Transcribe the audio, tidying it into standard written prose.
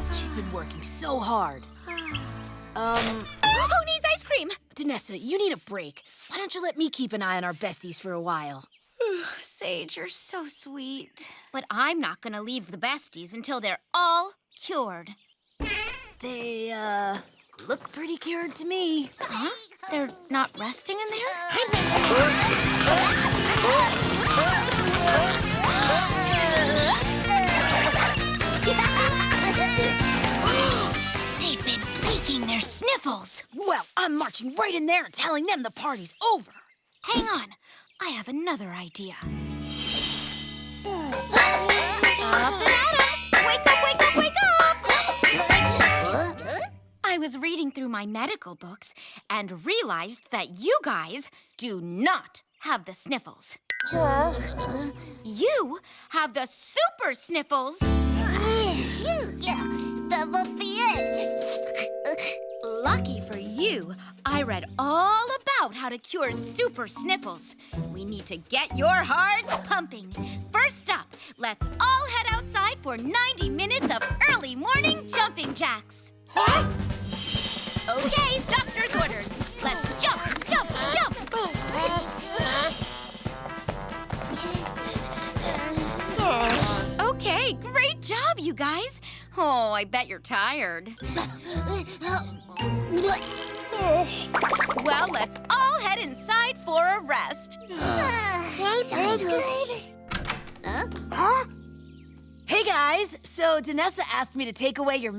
she's been working so hard. Who needs ice cream? Danessa, you need a break. Why don't you let me keep an eye on our besties for a while? Sage, you're so sweet. But I'm not gonna leave the besties until they're all cured. They, look pretty cured to me. Huh? They're not resting in there? They've been faking their sniffles. Well, I'm marching right in there and telling them the party's over. Hang on. I have another idea. Up and at 'em! Wake up, wake up, wake up! I was reading through my medical books and realized that you guys do not have the sniffles. You have the super sniffles. That will be it. Lucky for you, I read all about how to cure super sniffles. We need to get your hearts pumping. First up, let's all head outside for 90 minutes of early morning jumping jacks. Huh? Okay, doctor's orders. Let's jump, jump, jump. Okay, great job, you guys. Oh, I bet you're tired. Well, let's all head inside for a rest. Hey, guys. So Danessa asked me to take away your